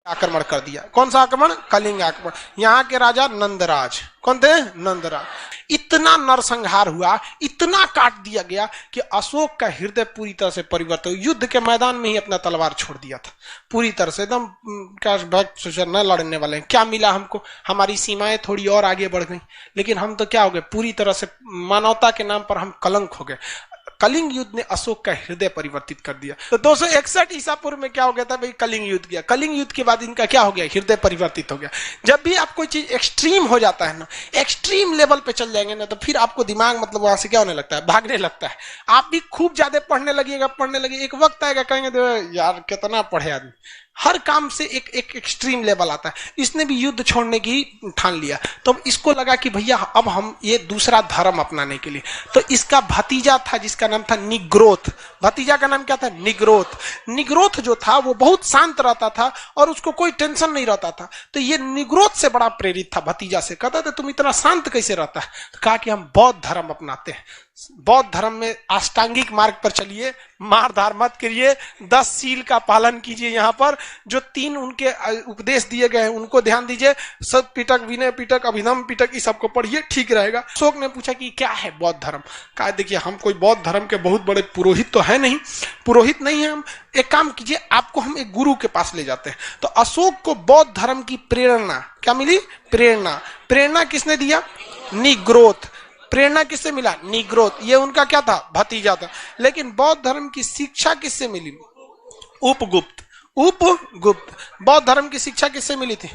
आक्रमण कर दिया। कौन सा आक्रमण? कलिंग आक्रमण। यहाँ के राजा नंदराज, कौन थे? नंदराज। इतना नरसंहार हुआ, इतना काट दिया गया कि अशोक का हृदय पूरी तरह से परिवर्तन, युद्ध के मैदान में ही अपना तलवार छोड़ दिया था पूरी तरह से, एकदम न लड़ने वाले हैं, क्या मिला हमको, हमारी सीमाएं थोड़ी और आगे बढ़ गई, लेकिन हम तो क्या हो गए, पूरी तरह से मानवता के नाम पर हम कलंक हो गए। कलिंग युद्ध ने अशोक का हृदय परिवर्तित कर दिया। तो 261 ईसा पूर्व में क्या हो गया था भाई? कलिंग युद्ध किया। कलिंग युद्ध के बाद इनका क्या हो गया? हृदय परिवर्तित हो गया। जब भी आप कोई चीज एक्सट्रीम हो जाता है ना, एक्सट्रीम लेवल पे चल जाएंगे ना, तो फिर आपको दिमाग मतलब वहां से क्या होने लगता है? भागने लगता है। आप भी खूब ज्यादा पढ़ने लगिएगा, एक वक्त आएगा कहेंगे यार कितना पढ़े आदमी। हर काम से एक एक्सट्रीम लेवल आता है। इसने भी युद्ध छोड़ने की ठान लिया, तो इसको लगा कि भैया अब हम ये दूसरा धर्म अपनाने के लिए, तो इसका भतीजा था जिसका नाम था निग्रोथ। भतीजा का नाम क्या था? निग्रोथ। निग्रोथ जो था वो बहुत शांत रहता था और उसको कोई टेंशन नहीं रहता था, तो ये निग्रोथ से बड़ा प्रेरित था भतीजा से। कहता था तुम इतना शांत कैसे रहता है? तो कहा कि हम बौद्ध धर्म अपनाते हैं। बौद्ध धर्म में अष्टांगिक मार्ग पर चलिए, मार धार मत करिए, 10 सील का पालन कीजिए, यहाँ पर जो 3 उनके उपदेश दिए गए हैं उनको ध्यान दीजिए, सत पिटक, विनय पिटक, अभिनव पिटक, इस सबको पढ़िए, ठीक रहेगा। अशोक ने पूछा कि क्या है बौद्ध धर्म? कहा देखिए हम कोई बौद्ध धर्म के बहुत बड़े पुरोहित तो है नहीं, पुरोहित नहीं है हम, एक काम कीजिए आपको हम एक गुरु के पास ले जाते हैं। तो अशोक को बौद्ध धर्म की प्रेरणा क्या मिली? प्रेरणा किसने दिया? निग्रोथ। प्रेरणा किससे मिला? निग्रोथ। ये उनका क्या था? भतीजा था। लेकिन बौद्ध धर्म की शिक्षा किससे मिली? उपगुप्त। बौद्ध धर्म की शिक्षा किससे मिली थी?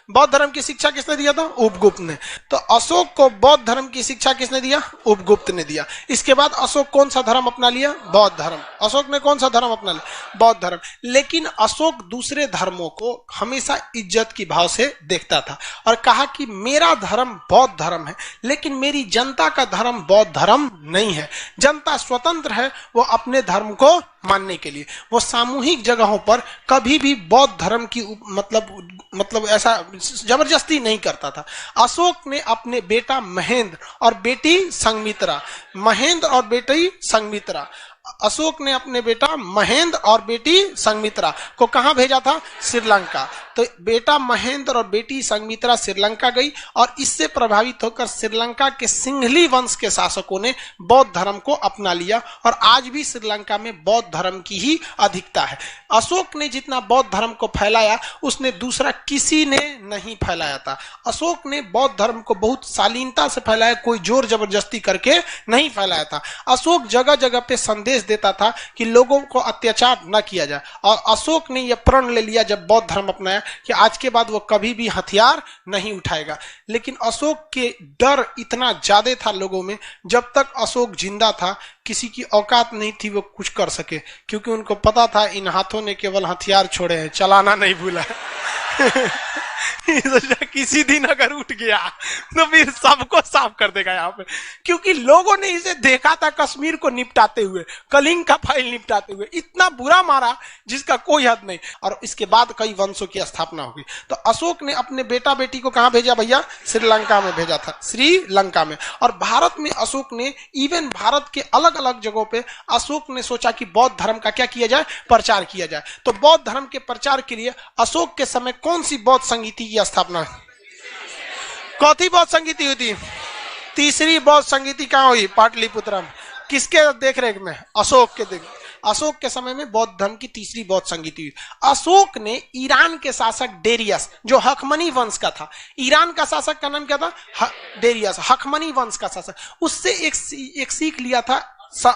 बौद्ध धर्म की शिक्षा किसने दिया था? उपगुप्त ने। तो अशोक को बौद्ध धर्म की शिक्षा किसने दिया? उपगुप्त ने दिया। इसके बाद अशोक कौन सा धर्म अपना लिया? बौद्ध धर्म। अशोक ने कौन सा धर्म अपना लिया? बौद्ध धर्म। लेकिन अशोक दूसरे धर्मों को हमेशा इज्जत की भाव से देखता था और कहा कि मेरा धर्म बौद्ध धर्म है, लेकिन मेरी जनता का धर्म बौद्ध धर्म नहीं है। जनता स्वतंत्र है वो अपने धर्म को मानने के लिए। वो सामूहिक जगहों पर कभी भी बौद्ध धर्म की मतलब ऐसा जबरदस्ती नहीं करता था। अशोक ने अपने बेटा महेंद्र और बेटी संघमित्रा, अशोक ने अपने बेटा महेंद्र और बेटी संघमित्रा को कहां भेजा था? श्रीलंका। तो बेटा महेंद्र और बेटी संघमित्रा श्रीलंका गई और इससे प्रभावित होकर श्रीलंका के सिंघली वंश के शासकों ने बौद्ध धर्म को अपना लिया और आज भी श्रीलंका में बौद्ध धर्म की ही अधिकता है। अशोक ने जितना बौद्ध धर्म को फैलाया उसने दूसरा किसी ने नहीं फैलाया था। अशोक ने बौद्ध धर्म को बहुत शालीनता से फैलाया, कोई जोर जबरदस्ती करके नहीं फैलाया था। अशोक जगह जगह पे संदेश देता था कि लोगों को अत्याचार न किया जाए और अशोक ने यह प्रण ले लिया जब बौद्ध धर्म अपनाया कि आज के बाद वो कभी भी हथियार नहीं उठाएगा। लेकिन अशोक के डर इतना ज्यादा था लोगों में, जब तक अशोक जिंदा था किसी की औकात नहीं थी वो कुछ कर सके, क्योंकि उनको पता था इन हाथों ने केवल हथियार छोड़े हैं, चलाना नहीं भूला किसी दिन अगर उठ गया तो फिर सबको साफ कर देगा यहाँ पे, क्योंकि लोगों ने इसे देखा था कश्मीर को निपटाते हुए, कलिंग का फाइल निपटाते हुए, इतना बुरा मारा जिसका कोई हद नहीं। और इसके बाद कई वंशों की स्थापना होगी। तो अशोक ने अपने बेटा बेटी को कहां भेजा भैया? श्रीलंका में भेजा था, श्रीलंका में। और भारत में अशोक ने इवन भारत के अलग अलग जगहों पे अशोक ने सोचा कि बौद्ध धर्म का क्या किया जाए? प्रचार किया जाए। तो बौद्ध धर्म के प्रचार के लिए अशोक के समय कौन सी बौद्ध संगीति की स्थापना? कौथी बौद्ध संगीति हुई थी? तीसरी बौद्ध संगीति कहां हुई? पाटलिपुत्र में। किसके देखरेख में? अशोक के देख। अशोक के समय में बौद्ध धर्म की तीसरी बौद्ध संगीति हुई। अशोक ने ईरान के शासक डेरियस, जो हखमनी वंश का था, ईरान का शासक का नाम क्या था? डेरियस, हखमनी वंश का शासक, उससे एक सीख लिया था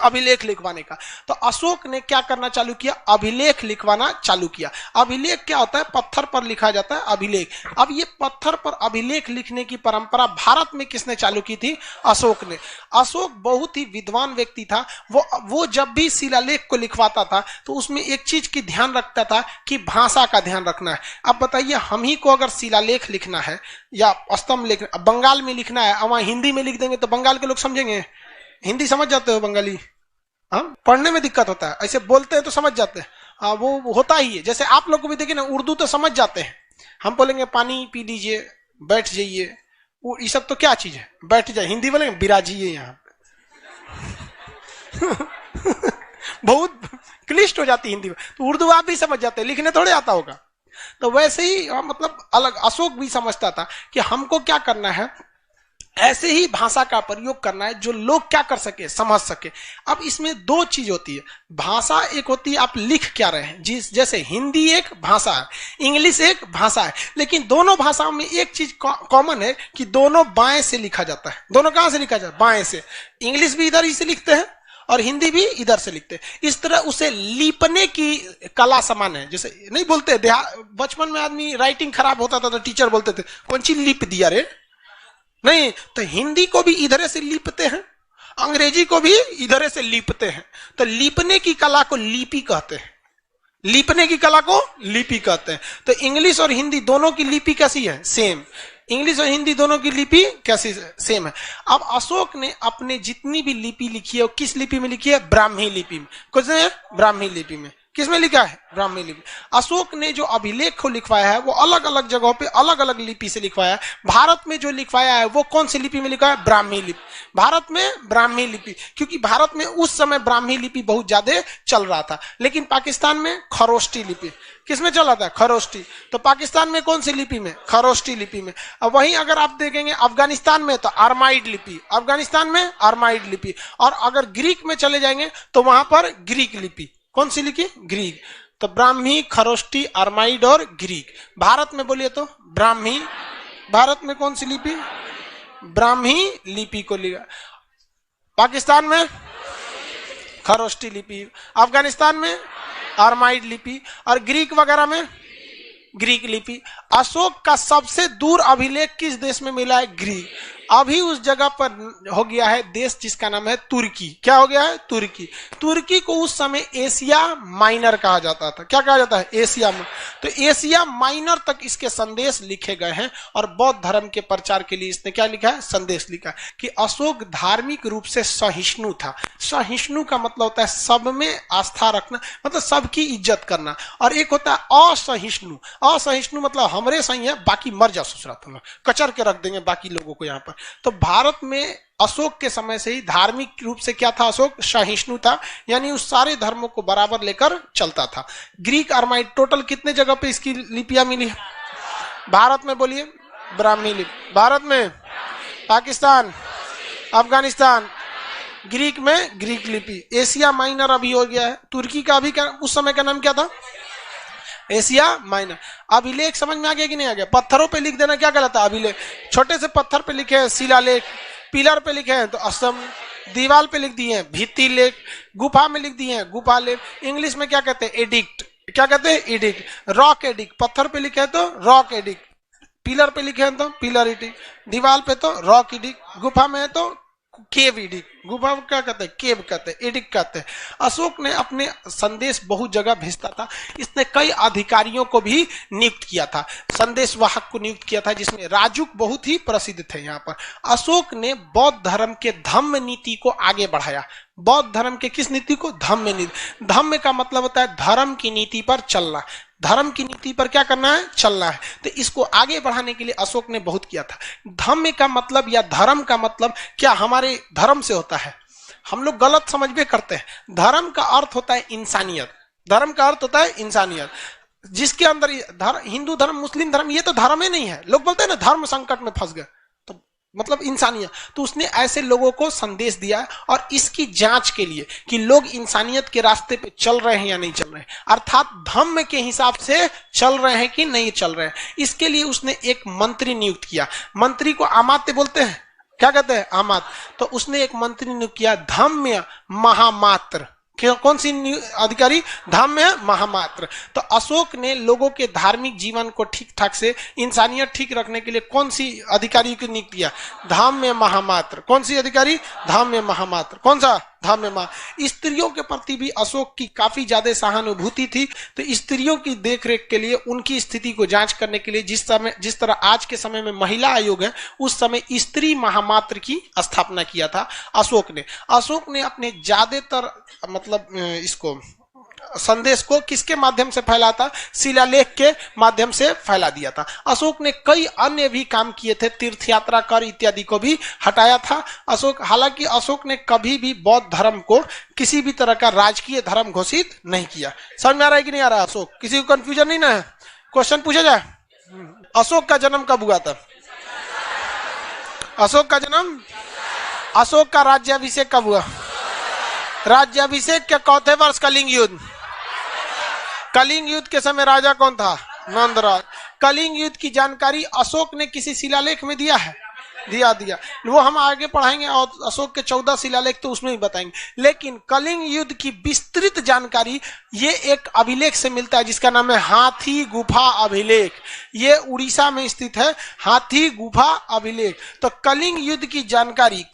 अभिलेख लिखवाने का। तो अशोक ने क्या करना चालू किया? अभिलेख लिखवाना चालू किया। अभिलेख क्या होता है? पत्थर पर लिखा जाता है अभिलेख। अब ये पत्थर पर अभिलेख लिखने की परंपरा भारत में किसने चालू की थी? अशोक ने। अशोक बहुत ही विद्वान व्यक्ति था। वो जब भी शिलालेख को लिखवाता था तो उसमें एक चीज की ध्यान रखता था कि भाषा का ध्यान रखना है। अब बताइए हम ही को अगर शिलालेख लिखना है या स्तंभ लिखना, बंगाल में लिखना है, वहां हिंदी में लिख देंगे तो बंगाल के लोग समझेंगे? हिंदी समझ जाते हो बंगाली? हाँ, पढ़ने में दिक्कत होता है, ऐसे बोलते हैं तो समझ जाते हैं। हाँ, वो होता ही है। जैसे आप लोग को भी देखिए ना, उर्दू तो समझ जाते हैं। हम बोलेंगे पानी पी लीजिए, बैठ जाइए, ये सब तो क्या चीज है? बैठ जाए। हिंदी बोलेंगे बिराजिए यहाँ बहुत क्लिष्ट हो जाती है हिंदी में। तो उर्दू आप भी समझ जाते हैं, लिखने थोड़े आता होगा। तो वैसे ही मतलब अलग अशोक भी समझता था कि हमको क्या करना है, ऐसे ही भाषा का प्रयोग करना है जो लोग क्या कर सके, समझ सके। अब इसमें दो चीज होती है, भाषा एक होती है आप लिख क्या रहे हैं, जिस जैसे हिंदी एक भाषा है, इंग्लिश एक भाषा है, लेकिन दोनों भाषाओं में एक चीज कॉमन है कि दोनों बाएं से लिखा जाता है। दोनों कहां से लिखा जाता है? बाएं से। इंग्लिश भी इधर ही से लिखते हैं और हिंदी भी इधर से लिखते हैं। इस तरह उसे लिपने की कला समान है। जैसे नहीं बोलते बचपन में आदमी राइटिंग खराब होता था तो टीचर बोलते थे कौन सी लिप दिया रे, नहीं, तो हिंदी को भी इधर से लिपते हैं, अंग्रेजी को भी इधर से लिपते हैं। तो लिपने की कला को लिपि कहते हैं, लिपने की कला को लिपि कहते हैं। तो इंग्लिश और हिंदी दोनों की लिपि कैसी है? सेम। इंग्लिश और हिंदी दोनों की लिपि कैसी? सेम है। अब अशोक ने अपने जितनी भी लिपि लिखी है वो किस लिपि में लिखी है? ब्राह्मी लिपि में। कुछ है ब्राह्मी लिपि में। किसमें लिखा है? ब्राह्मी लिपि। अशोक ने जो अभिलेख को लिखवाया है वो अलग अलग जगहों पे अलग अलग लिपि से लिखवाया है। भारत में जो लिखवाया है वो कौन सी लिपि में लिखा है? ब्राह्मी लिपि। भारत में ब्राह्मी लिपि, क्योंकि भारत में उस समय ब्राह्मी लिपि बहुत ज्यादा चल रहा था। लेकिन पाकिस्तान में खरोष्टी लिपि। किसमें चला था? खरोष्टी। तो पाकिस्तान में कौन सी लिपि में? खरोष्टी लिपि में। अब वहीं अगर आप देखेंगे अफगानिस्तान में तो अरमाइड लिपि, अफगानिस्तान में अरमाइड लिपि। और अगर ग्रीक में चले जाएंगे तो वहां पर ग्रीक लिपि। कौन सी लिखी? ग्रीक। तो ब्राह्मी, खरोष्टी, अरमाइड और ग्रीक। भारत में बोलिए तो ब्राह्मी। भारत में कौन सी लिपि? ब्राह्मी लिपि को लिखा। पाकिस्तान में खरोष्टी लिपि, अफगानिस्तान में अरमाइड लिपि और ग्रीक वगैरह में ग्रीक लिपि। अशोक का सबसे दूर अभिलेख किस देश में मिला है? ग्रीक। अभी उस जगह पर हो गया है देश जिसका नाम है तुर्की। क्या हो गया है? तुर्की। तुर्की को उस समय एशिया माइनर कहा जाता था। क्या कहा जाता है? एशिया में। तो एशिया माइनर तक इसके संदेश लिखे गए हैं और बौद्ध धर्म के प्रचार के लिए इसने क्या लिखा है? संदेश लिखा है कि अशोक धार्मिक रूप से सहिष्णु था। सहिष्णु का मतलब होता है सब में आस्था रखना, मतलब सबकी इज्जत करना। और एक होता है असहिष्णु। असहिष्णु मतलब हमरे सही है बाकी मर जा ससुरा, तुम कचर के रख देंगे बाकी लोगों को यहाँ पर। तो भारत में अशोक के समय से ही धार्मिक रूप से क्या था? अशोक सहिष्णु था, यानी उस सारे धर्मों को बराबर लेकर चलता था। ग्रीक, अरमाइड, टोटल कितने जगह पे इसकी लिपियां मिली? भारत में बोलिए ब्राह्मी लिपि, भारत में, पाकिस्तान, अफगानिस्तान, ग्रीक में ग्रीक लिपि। एशिया माइनर अभी हो गया है। तुर्की का अभी उस समय का नाम क्या था? Asia minor. अभिलेख समझ में आ गया कि नहीं आ गया? पत्थरों पे लिख देना क्या कहलाता है? अभिलेख। छोटे से पत्थर पे लिखे हैं शिलालेख, पिलर पे लिखे हैं तो असम, दीवार पे लिख दिए हैं भित्ति लेख, गुफा में लिख दिए हैं गुफा लेख। इंग्लिश में क्या कहते हैं? एडिक्ट। क्या कहते हैं? एडिक्ट। Rock edict. पत्थर पे लिखे हैं तो रॉक एडिक्ट, पिलर पे लिखे हैं तो पिलर एडिक्ट, दीवार पे तो रॉक एडिक्ट, गुफा में है तो केव एडिक्ट। गुफा क्या कहते हैं? केव कहते हैं, एडिक्ट कहते हैं। अशोक ने अपने संदेश बहुत जगह भेजता था। इसने कई अधिकारियों को भी नियुक्त किया था, संदेश वाहक को नियुक्त किया था, जिसमें राजुक बहुत ही प्रसिद्ध थे। यहाँ पर अशोक ने बौद्ध धर्म के धम्म नीति को आगे बढ़ाया। बौद्ध धर्म के किस नीति को? धम्म नीति। धम्म का मतलब होता है धर्म की नीति पर चलना। धर्म की नीति पर क्या करना है? चलना है। तो इसको आगे बढ़ाने के लिए अशोक ने बहुत किया था। धम्म का मतलब या धर्म का मतलब क्या हमारे धर्म से होता है? हम लोग गलत समझ में करते हैं। धर्म का अर्थ होता है इंसानियत। धर्म का अर्थ होता है इंसानियत, जिसके अंदर हिंदू धर्म, मुस्लिम धर्म, ये तो धर्म ही नहीं है। लोग बोलते हैं ना धर्म संकट में फंस गए, तो मतलब इंसानियत। तो उसने ऐसे लोगों को संदेश दिया और इसकी जांच के लिए कि लोग इंसानियत के रास्ते पे चल रहे हैं या नहीं चल रहे हैं, अर्थात धम्म के हिसाब से चल रहे हैं कि नहीं चल रहे हैं। इसके लिए उसने एक मंत्री नियुक्त किया। मंत्री को अमात्य बोलते हैं। क्या कहते हैं? अमात्य। तो उसने एक मंत्री नियुक्त किया, धम्म महामात्र। कौन सी अधिकारी? धम्म महामात्र। तो अशोक ने लोगों के धार्मिक जीवन को ठीक ठाक से, इंसानियत ठीक रखने के लिए कौन सी अधिकारी को नियुक्त किया? धम्म महामात्र। कौन सी अधिकारी? धम्म महामात्र। कौन सा? धम्म महा। स्त्रियों के प्रति भी अशोक की काफी ज्यादा सहानुभूति थी। तो स्त्रियों की देखरेख के लिए, उनकी स्थिति को जांच करने के लिए, जिस तरह आज के समय में महिला आयोग है, उस समय स्त्री महामात्र की स्थापना किया था अशोक ने। अशोक ने अपने ज्यादातर मतलब इसको संदेश को किसके माध्यम से फैला था? शिलालेख के माध्यम से फैला दिया था। अशोक ने कई अन्य भी काम किए थे, तीर्थ यात्रा कर इत्यादि को भी हटाया था अशोक। हालांकि अशोक ने कभी भी बौद्ध धर्म को किसी भी तरह का राजकीय धर्म घोषित नहीं किया। समझ में आ रहा है कि नहीं आ रहा? अशोक, किसी को कंफ्यूजन नहीं ना है? क्वेश्चन पूछा जाए, अशोक का जन्म कब हुआ था? अशोक का जन्म, अशोक का राज्याभिषेक कब हुआ? राज्याभिषेक के चौथे वर्ष कलिंग युद्ध। कलिंग युद्ध के समय राजा कौन था? नंदराज। कलिंग युद्ध की जानकारी अशोक ने किसी शिलालेख में दिया है? दिया। वो हम आगे पढ़ाएंगे और अशोक के 14 शिलालेख तो उसमें भी बताएंगे। लेकिन कलिंग युद्ध की विस्तृत जानकारी ये एक अभिलेख से मिलता है जिसका नाम है हाथी गुफा अभिलेख। ये उड़ीसा में स्थित है, हाथी गुफा अभिलेख। तो कलिंग युद्ध की जानकारी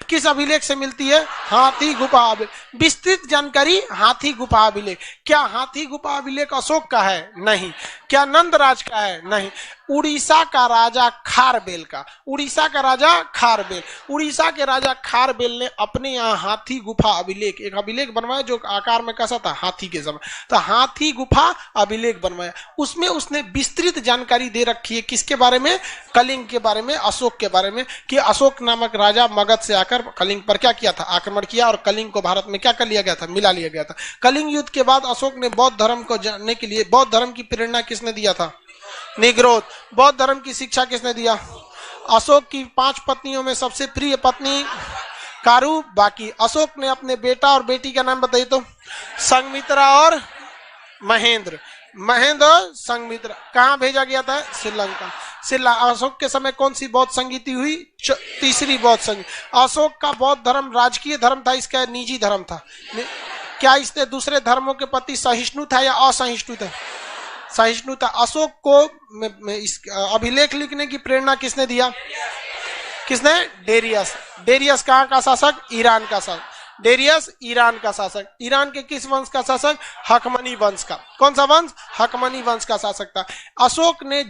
किस अभिलेख से मिलती है? हाथी गुफा अभिलेख। विस्तृत जानकारी हाथी गुफा अभिलेख। क्या हाथी गुफा अभिलेख अशोक का है? नहीं। क्या नंदराज का है? नहीं। उड़ीसा का राजा खारबेल का। उड़ीसा के राजा खारबेल ने अपने यहाँ हाथी गुफा अभिलेख, एक अभिलेख बनवाया जो आकार में कैसा था? हाथी के समय। तो हाथी गुफा अभिलेख बनवाया, उसमें उसने विस्तृत जानकारी दे रखी है किसके बारे में? कलिंग के बारे में, अशोक के बारे में, कि अशोक नामक राजा मगध से आकर कलिंग पर क्या किया था? आक्रमण किया और कलिंग को भारत में क्या कर लिया गया था? मिला लिया गया था। कलिंग युद्ध के बाद अशोक ने बौद्ध धर्म को जानने के लिए, बौद्ध धर्म की प्रेरणा किसने दिया था? निग्रोध। बौद्ध धर्म की शिक्षा किसने दिया? अशोक की 5 पत्नियों में सबसे प्रिय पत्नी कारू। बाकी अशोक ने अपने बेटा और बेटी का नाम बताइए तो? संघमित्रा और महेंद्र। और संघमित्रा कहाँ भेजा गया था? श्रीलंका। अशोक के समय कौन सी बौद्ध संगीति हुई? तीसरी बौद्ध संगीति। अशोक का बौद्ध धर्म राजकीय धर्म था, इसका निजी धर्म था। क्या इसने दूसरे धर्मों के प्रति सहिष्णु था या असहिष्णु था? सहिष्णु था। अशोक को इस अभिलेख लिखने की प्रेरणा किसने दिया? किसने? डेरियस। डेरियस कहाँ का शासक? ईरान का शासक। डेरियस ईरान का शासक। ईरान के किस वंश का शासक? हकमनी वंश का। कौन सा वंश? हकमनी वंश का शासक था। अशोक ने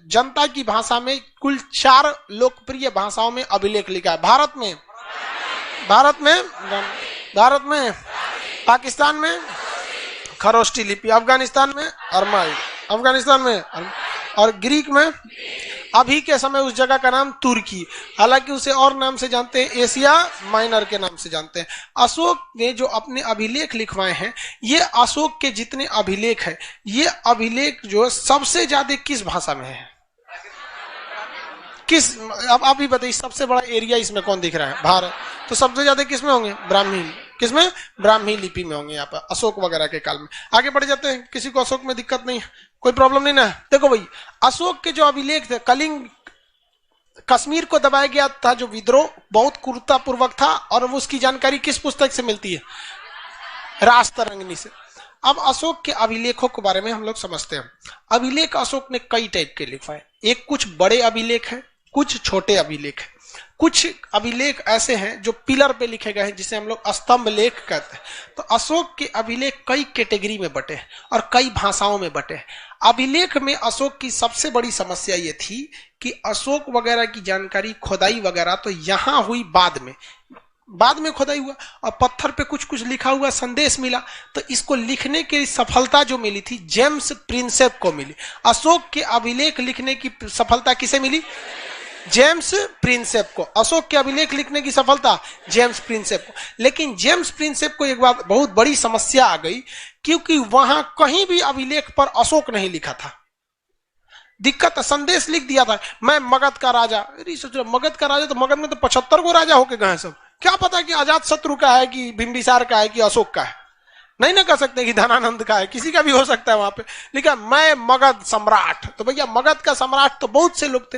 जनता की भाषा में कुल 4 लोकप्रिय भाषाओं में अभिलेख लिखा है। भारत में, पाकिस्तान में खरोष्टी लिपि, अफगानिस्तान में अरमाई, और ग्रीक में। अभी के समय उस जगह का नाम तुर्की, हालांकि उसे और नाम से जानते हैं, एशिया माइनर के नाम से जानते हैं। अशोक ने जो अपने अभिलेख लिखवाए हैं, ये अशोक के जितने अभिलेख हैं, ये अभिलेख जो सबसे ज्यादा किस भाषा में है? किस? अब आप ही बताइए, सबसे बड़ा एरिया इसमें कौन दिख रहा है? भारत। तो सबसे ज्यादा किस में होंगे? ब्राह्मी। किसमें? ब्राह्मी लिपि में होंगे यहाँ पर, अशोक वगैरह के काल में। आगे बढ़ जाते हैं, किसी को अशोक में दिक्कत नहीं है, कोई प्रॉब्लम नहीं ना? देखो भाई, अशोक के जो अभिलेख थे, कलिंग कश्मीर को दबाया गया था जो विद्रोह बहुत क्रूरतापूर्वक था, और उसकी जानकारी किस पुस्तक से मिलती है? राजतरंगिणी से। अब अशोक के अभिलेखों के बारे में हम लोग समझते हैं। अभिलेख अशोक ने कई टाइप के लिखवाए। एक कुछ बड़े अभिलेख है, कुछ छोटे अभिलेख है। कुछ अभिलेख ऐसे हैं जो पिलर पे लिखे गए हैं, जिसे हम लोग स्तंभ लेख कहते हैं। तो अशोक के अभिलेख कई कैटेगरी में बटे हैं और कई भाषाओं में बटे हैं। अभिलेख में अशोक की सबसे बड़ी समस्या ये थी कि अशोक वगैरह की जानकारी, खोदाई वगैरह तो यहां हुई बाद में खोदाई हुआ और पत्थर पे कुछ लिखा हुआ संदेश मिला। तो इसको लिखने की सफलता जो मिली थी, जेम्स प्रिंसेप को मिली। अशोक के अभिलेख लिखने की सफलता किसे मिली? जेम्स प्रिंसेप को। अशोक के अभिलेख लिखने की सफलता जेम्स प्रिंसेप को। लेकिन जेम्स प्रिंसेप को एक बात, बहुत बड़ी समस्या आ गई, क्योंकि वहां कहीं भी अभिलेख पर अशोक नहीं लिखा था। दिक्कत, संदेश लिख दिया था, मैं मगध का राजा। अरे सोच रहे मगध का राजा, तो मगध में तो 75 को राजा होके गए सब। क्या पता कि अजात शत्रु का है, कि बिंबिसार का है, कि अशोक का है। नहीं ना कह सकते कि धनानंद का है, किसी का भी हो सकता है। वहां पे लिखा मैं मगध सम्राट। तो भैया मगध का सम्राट तो बहुत से लोग थे।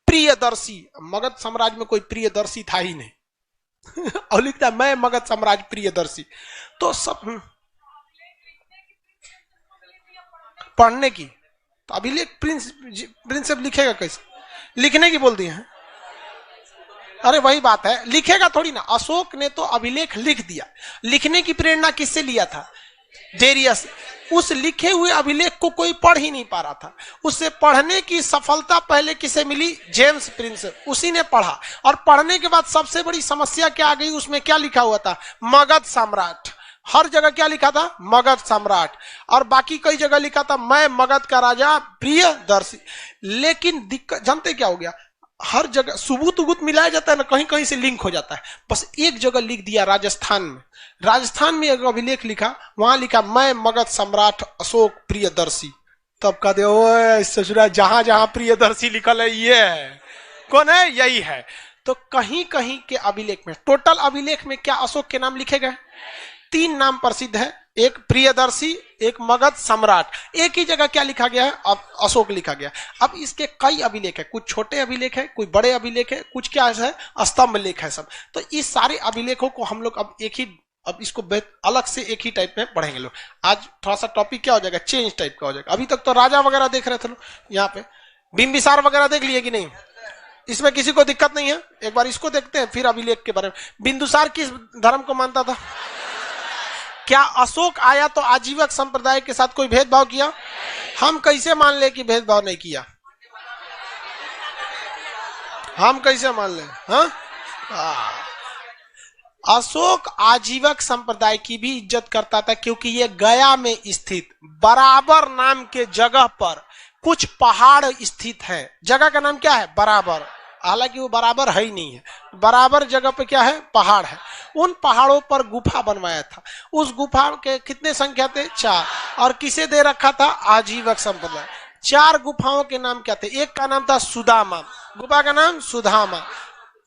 प्रियदर्शी, मगध साम्राज्य में कोई प्रियदर्शी था ही नहीं। और लिखता मैं मगध साम्राज्य प्रियदर्शी। तो सब पढ़ने की, तो अभिलेख प्रिंसेप लिखेगा कैसे? लिखने की बोल दिए हैं। अरे वही बात है, लिखेगा थोड़ी ना। अशोक ने तो अभिलेख लिख दिया। लिखने की प्रेरणा किससे लिया था? डेरियस। उस लिखे हुए अभिलेख को कोई पढ़ ही नहीं पा रहा था। उसे पढ़ने की सफलता पहले किसे मिली? James Prinsep. उसी ने पढ़ा, और पढ़ने के बाद सबसे बड़ी समस्या क्या आ गई? उसमें क्या लिखा हुआ था? मगध सम्राट। हर जगह क्या लिखा था? मगध सम्राट। और बाकी कई जगह लिखा था मैं मगध का राजा प्रियदर्शी। लेकिन दिक्कत जानते क्या हो गया? हर जगह सुबूत उबूत मिलाया जाता है ना, कहीं कहीं से लिंक हो जाता है। बस एक जगह लिख दिया राजस्थान में, राजस्थान में एक अभिलेख लिखा, वहां लिखा मैं मगध सम्राट अशोक प्रियदर्शी। तब कहते ओए ससुरा, जहां जहां प्रियदर्शी लिखल है ये है, कौन है, यही है। तो कहीं कहीं के अभिलेख में, टोटल अभिलेख में क्या अशोक के नाम लिखे गए? 3 नाम प्रसिद्ध है, एक प्रियदर्शी, एक मगध सम्राट। एक ही जगह क्या लिखा गया है? अब अशोक लिखा गया। अब इसके कई अभिलेख है, कुछ छोटे अभिलेख है, कुछ बड़े अभिलेख है, कुछ क्या है स्तंभ लेख है सब। तो इस सारे अभिलेखों को हम लोग अब अब इसको अलग से एक ही टाइप में पढ़ेंगे लोग। आज थोड़ा सा टॉपिक क्या हो जाएगा, चेंज टाइप का हो जाएगा। अभी तक तो राजा वगैरह देख रहे थे लोग, यहाँ पे बिंबिसार वगैरह देख लिए कि नहीं? इसमें किसी को दिक्कत नहीं है? एक बार इसको देखते हैं, फिर अभिलेख के बारे में। बिंदुसार किस धर्म को मानता था? क्या अशोक आया तो आजीवक संप्रदाय के साथ कोई भेदभाव किया? हम कैसे मान ले कि भेदभाव नहीं किया? हम कैसे मान ले? हाँ, अशोक आजीवक संप्रदाय की भी इज्जत करता था, क्योंकि ये गया में स्थित बराबर नाम के जगह पर कुछ पहाड़ स्थित है। जगह का नाम क्या है? बराबर। हालांकि वो बराबर है ही नहीं है, बराबर जगह पे क्या है? पहाड़ है। उन पहाड़ों पर गुफा बनवाया था। उस गुफा के कितने संख्या थे? 4। और किसे दे रखा था? आजीवक संप्रदाय। 4 गुफाओं के नाम क्या थे? एक का नाम था सुदामा, गुफा का नाम सुदामा,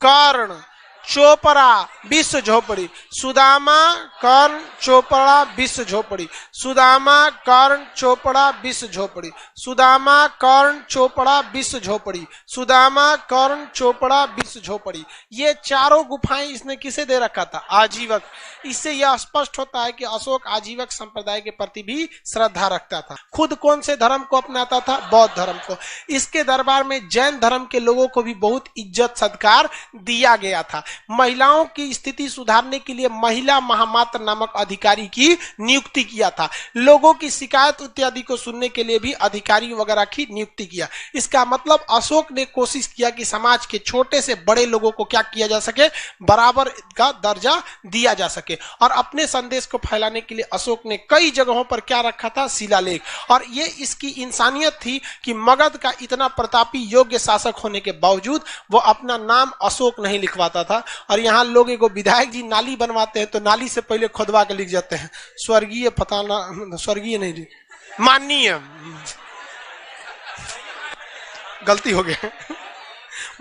कर्ण, चोपड़ा, विश्व झोपड़ी। सुदामा, कर्ण, चोपड़ा, विश्व झोपड़ी। सुदामा, कर्ण, चोपड़ा, विश्व झोपड़ी। सुदामा, कर्ण, चोपड़ा, विश्व झोपड़ी। सुदामा, कर्ण, चोपड़ा, विश्व झोपड़ी। ये 4 गुफाएं इसने किसे दे रखा था? आजीवक। इससे यह स्पष्ट होता है कि अशोक आजीवक संप्रदाय के प्रति भी श्रद्धा रखता था। खुद कौन से धर्म को अपनाता था? बौद्ध धर्म को। इसके दरबार में जैन धर्म के लोगों को भी बहुत इज्जत सत्कार दिया गया था। महिलाओं की स्थिति सुधारने के लिए महिला महामात्र नामक अधिकारी की नियुक्ति किया था। लोगों की शिकायत इत्यादि को सुनने के लिए भी अधिकारी वगैरह की नियुक्ति किया। इसका मतलब अशोक ने कोशिश किया कि समाज के छोटे से बड़े लोगों को क्या किया जा सके? बराबर का दर्जा दिया जा सके। और अपने संदेश को फैलाने के लिए अशोक ने कई जगहों पर क्या रखा था? शिलालेख। और ये इसकी इंसानियत थी कि मगध का इतना प्रतापी योग्य शासक होने के बावजूद वो अपना नाम अशोक नहीं लिखवाता था। और यहाँ लोग एगो विधायक जी नाली बनवाते हैं तो नाली से पहले खुदवा के लिख जाते हैं स्वर्गीय फताना, स्वर्गीय नहीं जी, माननीय, गलती हो गया,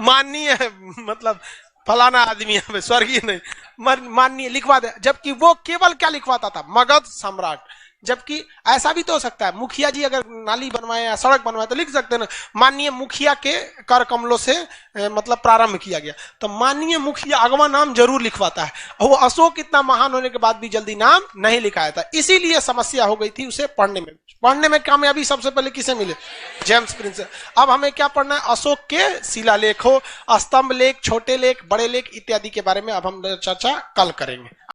माननीय मतलब फलाना आदमी है, स्वर्गीय नहीं, माननीय लिखवा दे। जबकि वो केवल क्या लिखवाता था? मगध सम्राट। जबकि ऐसा भी तो हो सकता है, मुखिया जी अगर नाली बनवाए या सड़क बनवाए तो लिख सकते हैं ना, माननीय मुखिया के कर कमलों से मतलब प्रारंभ किया गया। तो माननीय मुखिया अगवा नाम जरूर लिखवाता है। और वो अशोक इतना महान होने के बाद भी जल्दी नाम नहीं लिखाया था, इसीलिए समस्या हो गई थी उसे पढ़ने में कामयाबी सबसे पहले किसे मिले? James Prince. अब हमें क्या पढ़ना है? अशोक के शिलालेख हो, स्तंभ लेख, छोटे लेख, बड़े लेख इत्यादि के बारे में अब हम चर्चा कल करेंगे।